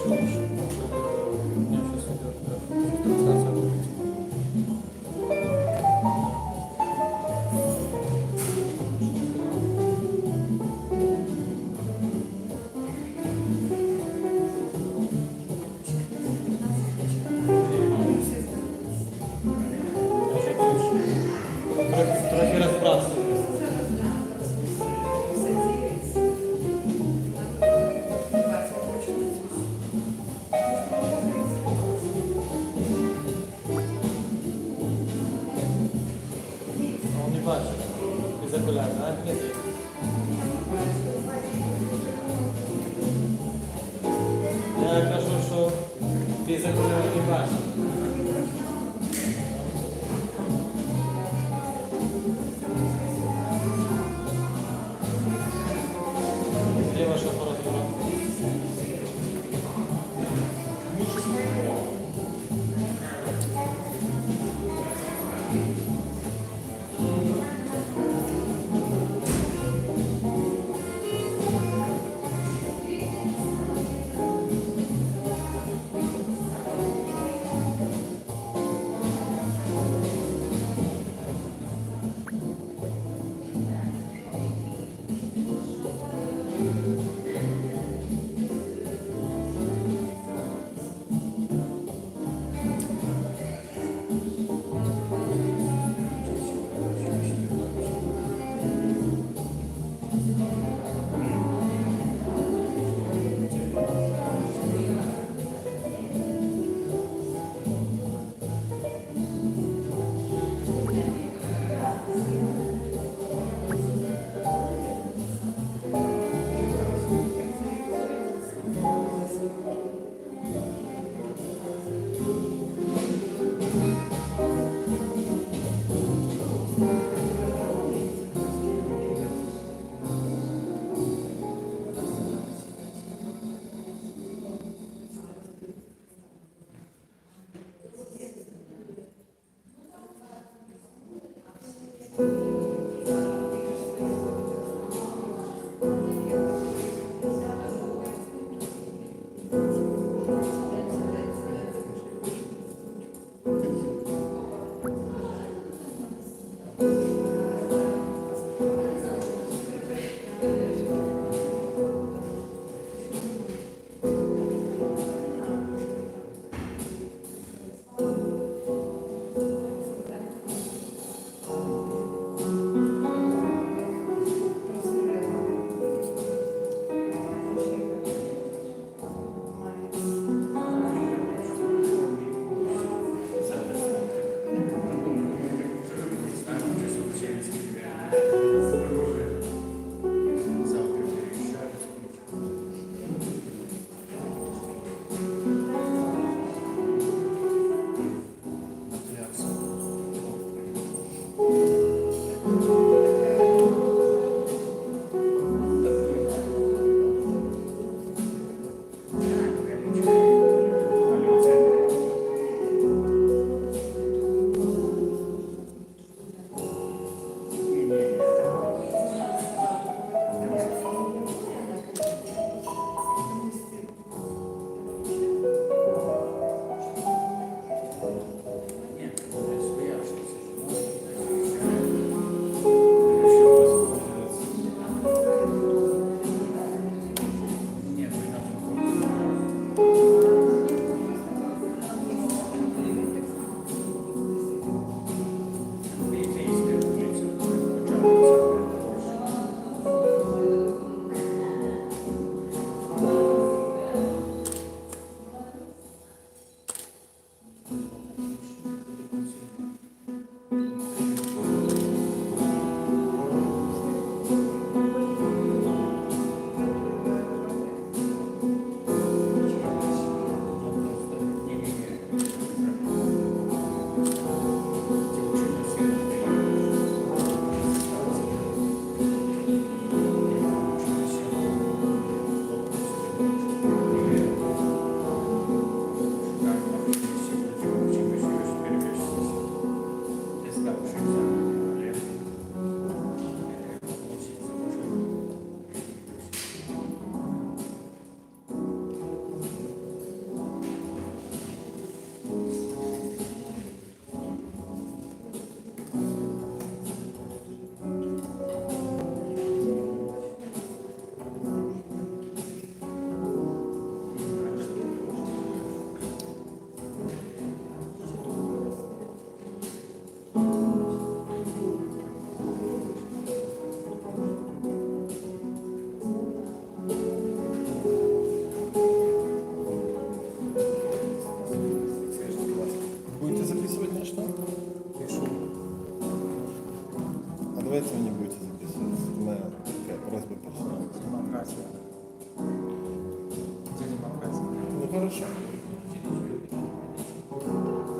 Трохи розбратися. Он не бачить. Без окуляр, так? Ні. Я кажу, що без окуляр не бачить. Где ваша аппаратура?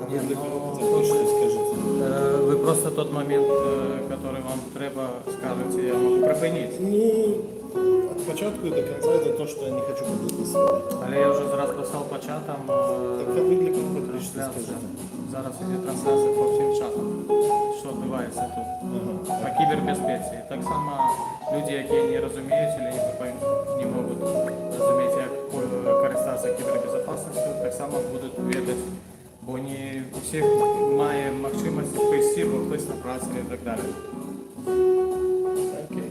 А ви для кого захочете, скажіть. Ви просто тот момент, який вам треба, скажете, я можу припинити. Ну, от початку і до кінця це те, що я не хочу подивитися. Але я вже зараз писав по чатам. Так а ви для кого хочете, Трансляція. скажіть. Зараз іде трансляція по всім чатам. Що відбувається тут? По кібербезпеці. Так само люди, які не розуміють або не можуть розуміти, як користатися кібербезпечністю, так само будуть відати. Бо не у всіх має можливість вписати, бо хтось на праці і так далі. Окей.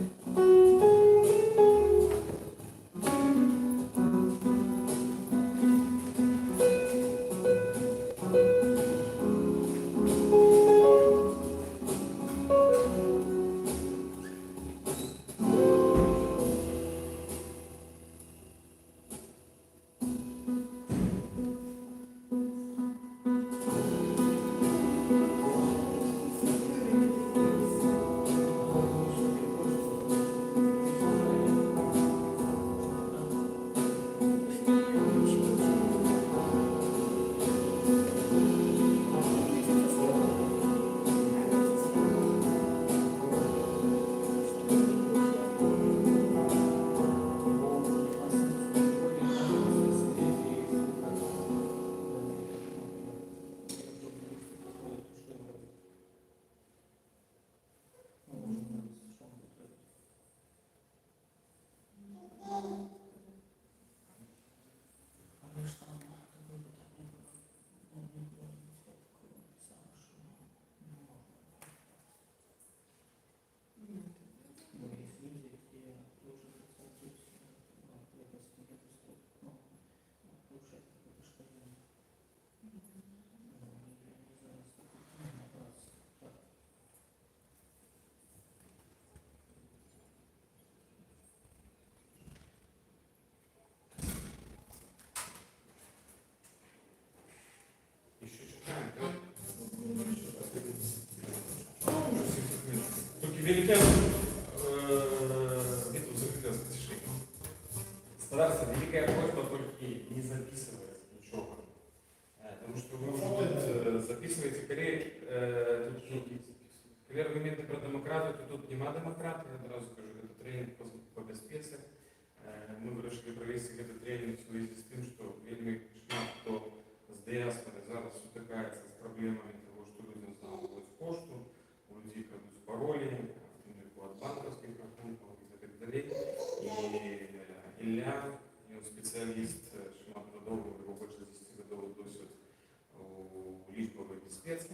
Великая битва закрылась в тишине. Стараться, великая просьба только не записывать ничего. Потому что вы уже тут записываете, коли аргументи про демократію, то тут нема демократії, я одразу кажу, це тренінг по безпеці. Ми вирішили провести цей тренінг в связи з тим, що вельми шмат хто з діаспори зараз стикається з проблемами того, що людям знаходять пошту, у людей крадуть паролі, от банковських рахунків і так далі. І Ілля, спеціаліст, шмат годов, його більше 10 годов досвід у лічбовій безпеці.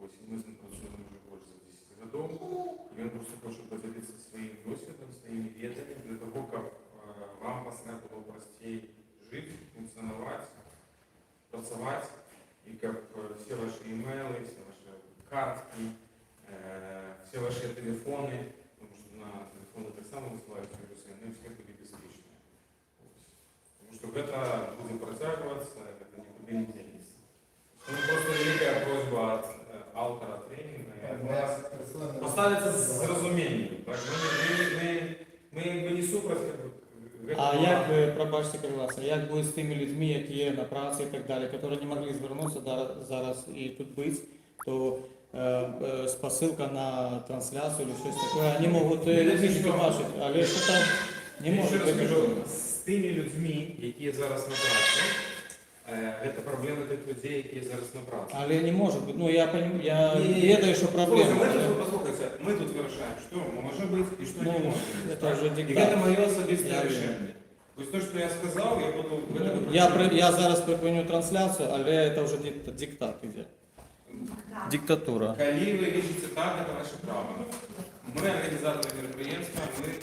Ось, ми з ним працюємо вже більше за 10 годов. І він просто хоче поділитися своїм досвідом, своїми веденнями, для того, як вам після було простіше жити, функціонувати, працювати, і як всі ваші імейли, всі ваші картки, все ваши телефоны, потому что на телефоны так само высылаются вирусы, они все были безпечны. Потому что это будет протягиваться, это никуда не денется. Ну, просто великая просьба от автора тренинга поставиться с разумением. Так? Мы бы не супротив. А як ви, пробачте, Кривласа, як буде з тими людьми, які є на праці і так далі, які не могли звернутися зараз і тут бути, то посилка на трансляцію чи щось таке, вони можуть бачити, але що там не можуть. Я скажу, з тими людьми, які зараз на праці, це проблема тих людей, які зараз на праці. Але не може бути, ну я ведаю, що проблема. Послухайте, ми тут вирішаємо, що може бути і що не може бути. Це вже І диктат. це моє особисте рішення. Ось те, що я сказав, я буду... Я зараз припиню трансляцію, але це вже диктат іде. Диктатура. Коли ви рішите так, це ваше право. Ми організатори мероприємства, ми